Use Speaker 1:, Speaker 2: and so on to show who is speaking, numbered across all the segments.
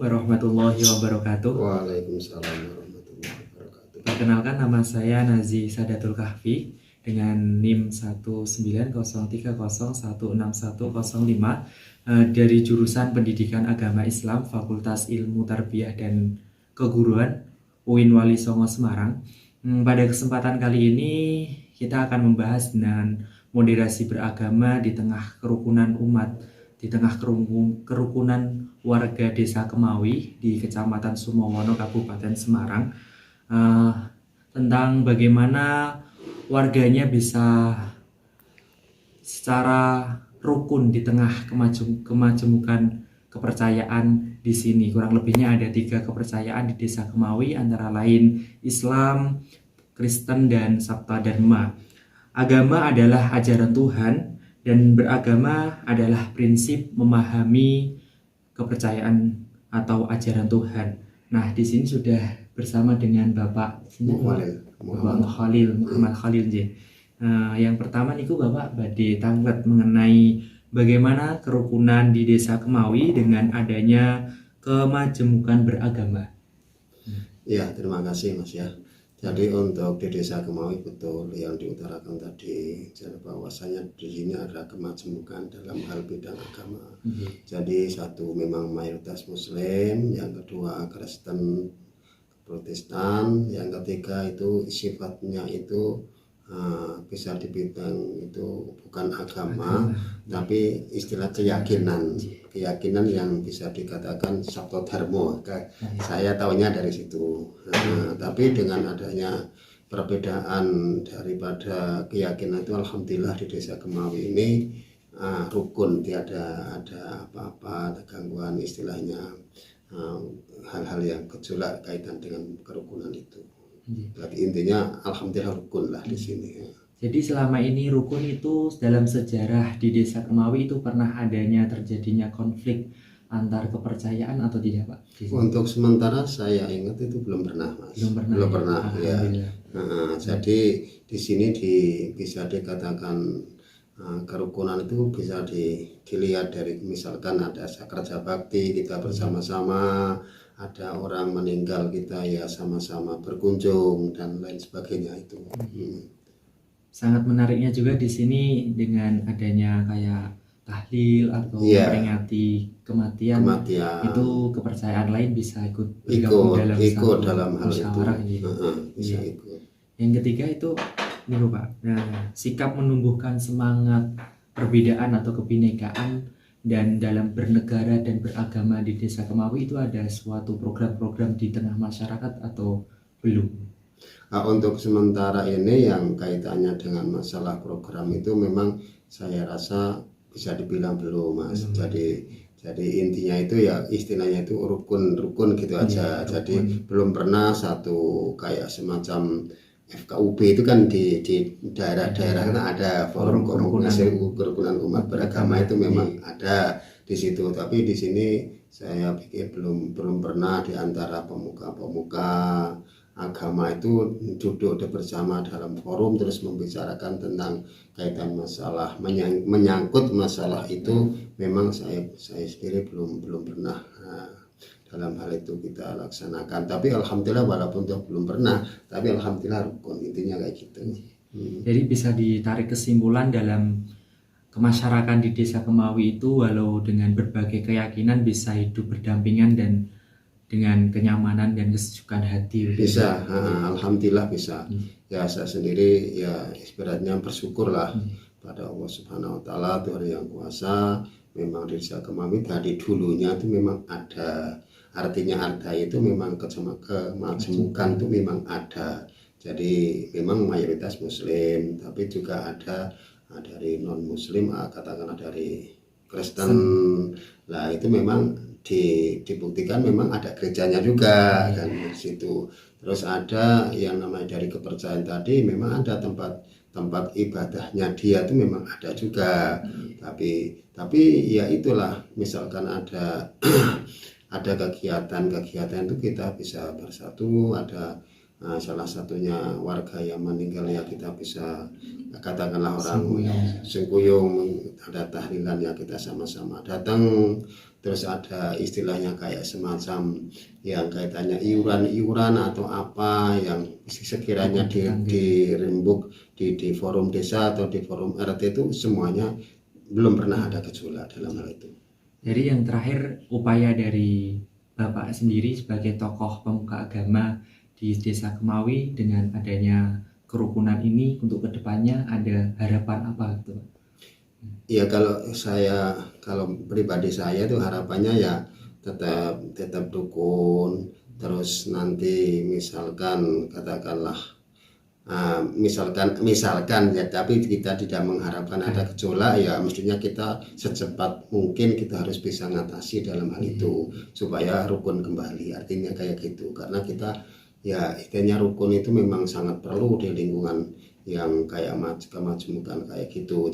Speaker 1: warahmatullahi wabarakatuh.
Speaker 2: Waalaikumsalam warahmatullahi wabarakatuh.
Speaker 1: Perkenalkan, nama saya Nazi Sadatul Kahfi dengan NIM 19030161005 dari jurusan Pendidikan Agama Islam Fakultas Ilmu Tarbiyah dan Keguruan UIN Wali Songo Semarang. Pada kesempatan kali ini kita akan membahas dengan moderasi beragama di tengah kerukunan umat, di tengah kerukunan warga Desa Kemawi di Kecamatan Sumowono, Kabupaten Semarang, tentang bagaimana warganya bisa secara rukun di tengah kemajemukan kepercayaan di sini. Kurang lebihnya ada 3 kepercayaan di Desa Kemawi, antara lain Islam, Kristen, dan Sabta Dharma. Agama adalah ajaran Tuhan, dan beragama adalah prinsip memahami kepercayaan atau ajaran Tuhan. Nah, di sini sudah bersama dengan Bapak Muhammad Khalil. Yang pertama niku Bapak badhe tanglet mengenai bagaimana kerukunan di Desa Kemawi dengan adanya kemajemukan beragama.
Speaker 2: Ya, terima kasih Mas ya. Jadi untuk di Desa Kemawi betul yang diutarakan tadi, jadi bahwasanya di sini ada kemajemukan dalam hal bidang agama. Jadi satu memang mayoritas Muslim, yang kedua Kristen, Protestan, yang ketiga itu sifatnya itu bisa dibilang itu bukan agama, tapi istilah keyakinan yang bisa dikatakan Sabta Dharma. Saya tahunya dari situ. Tapi dengan adanya perbedaan daripada keyakinan itu, alhamdulillah di Desa Kemawi ini rukun, tiada ada apa-apa gangguan, istilahnya hal-hal yang gejolak kaitan dengan kerukunan itu. Jadi intinya alhamdulillah rukun lah di sini.
Speaker 1: Jadi selama ini rukun itu dalam sejarah di Desa Kemawi itu pernah adanya terjadinya konflik antar kepercayaan atau tidak, Pak?
Speaker 2: Untuk sementara saya ingat itu belum pernah, Mas. Belum pernah ya. Jadi di sini bisa dikatakan kerukunan itu bisa dilihat dari misalkan ada kerja bakti kita bersama-sama, ada orang meninggal kita ya sama-sama berkunjung dan lain sebagainya itu.
Speaker 1: Sangat menariknya juga di sini dengan adanya kayak tahlil atau memperingati kematian, itu kepercayaan lain bisa ikut
Speaker 2: dalam hal itu. Bisa ikut.
Speaker 1: Yang ketiga itu ini Pak, sikap menumbuhkan semangat perbedaan atau kebinekaan dan dalam bernegara dan beragama di Desa Kemawi itu ada suatu program-program di tengah masyarakat atau belum?
Speaker 2: Untuk sementara ini yang kaitannya dengan masalah program itu memang saya rasa bisa dibilang belum, Mas. Jadi intinya itu ya istilahnya itu rukun gitu aja. Jadi belum pernah satu kayak semacam FKUB itu kan di daerah-daerah kan ada forum kerukunan umat beragama itu memang ada di situ, tapi di sini saya pikir belum pernah di antara pemuka agama itu duduk bersama dalam forum terus membicarakan tentang kaitan masalah menyangkut masalah itu. Memang saya sendiri belum pernah dalam hal itu kita laksanakan, tapi alhamdulillah walaupun belum pernah, tapi alhamdulillah rukun, intinya kayak gitu.
Speaker 1: Jadi bisa ditarik kesimpulan dalam kemasyarakatan di Desa Kemawi itu walau dengan berbagai keyakinan bisa hidup berdampingan dan dengan kenyamanan dan kesejukan hati.
Speaker 2: Bisa, alhamdulillah bisa. Ya saya sendiri ya ibaratnya bersyukurlah pada Allah Subhanahu Wa Taala, Tuhan yang kuasa. Memang di Desa Kemawi dari dulunya itu memang ada, artinya ada itu memang kemajemukan itu memang ada. Jadi memang mayoritas Muslim, tapi juga ada dari non Muslim, katakanlah dari Kristen. Lah itu memang dibuktikan memang ada gerejanya juga kan di situ. Terus ada yang namanya dari kepercayaan tadi, memang ada tempat ibadahnya dia itu memang ada juga. Tapi ya itulah, misalkan ada ada kegiatan itu kita bisa bersatu, ada salah satunya warga yang meninggal ya kita bisa katakanlah orang sengkuyung, ada tahlilan ya kita sama-sama datang. Terus ada istilahnya kayak semacam yang kaitannya iuran atau apa yang sekiranya dirembuk di forum desa atau di forum RT itu semuanya belum pernah ada gejolak dalam hal itu.
Speaker 1: Jadi yang terakhir, upaya dari Bapak sendiri sebagai tokoh pemuka agama di Desa Kemawi dengan adanya kerukunan ini untuk kedepannya ada harapan apa gitu Pak?
Speaker 2: Ya kalau pribadi saya tuh harapannya ya tetap dukun, terus nanti misalkan katakanlah misalkan ya, tapi kita tidak mengharapkan ada gejolak ya, mestinya kita secepat mungkin kita harus bisa mengatasi dalam hal itu supaya rukun kembali, artinya kayak gitu. Karena kita ya istilahnya rukun itu memang sangat perlu di lingkungan yang kayak kemajemukan kayak gitu.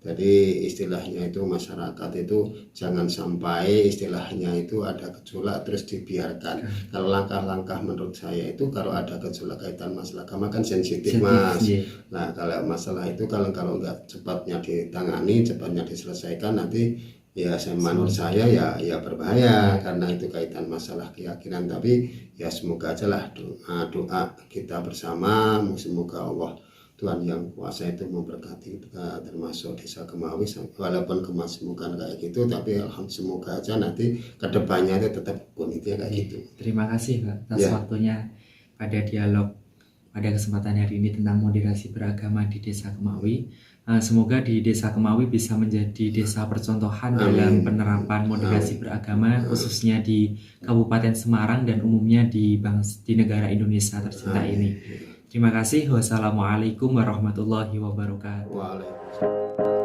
Speaker 2: Jadi istilahnya itu masyarakat itu jangan sampai istilahnya itu ada gejolak terus dibiarkan. Kalau langkah-langkah menurut saya itu kalau ada gejolak kaitan masalah agama kan sensitif Mas. Nah kalau masalah itu kalau nggak cepatnya ditangani, cepatnya diselesaikan nanti ya menurut saya ya berbahaya karena itu kaitan masalah keyakinan. Tapi ya semoga aja lah doa kita bersama, semoga Allah Tuhan yang kuasa itu memberkati kita termasuk Desa Kemawi walaupun kemajemukan kayak gitu, tapi alhamdulillah semoga aja nanti kedepannya itu tetap rukun itu ya kayak gitu.
Speaker 1: Terima kasih Pak atas waktunya pada dialog pada kesempatan hari ini tentang moderasi beragama di Desa Kemawi. Semoga di Desa Kemawi bisa menjadi desa percontohan dalam penerapan moderasi beragama khususnya di Kabupaten Semarang dan umumnya di negara Indonesia tercinta ini. Terima kasih. Wassalamualaikum warahmatullahi wabarakatuh.
Speaker 2: Waalaikumsalam.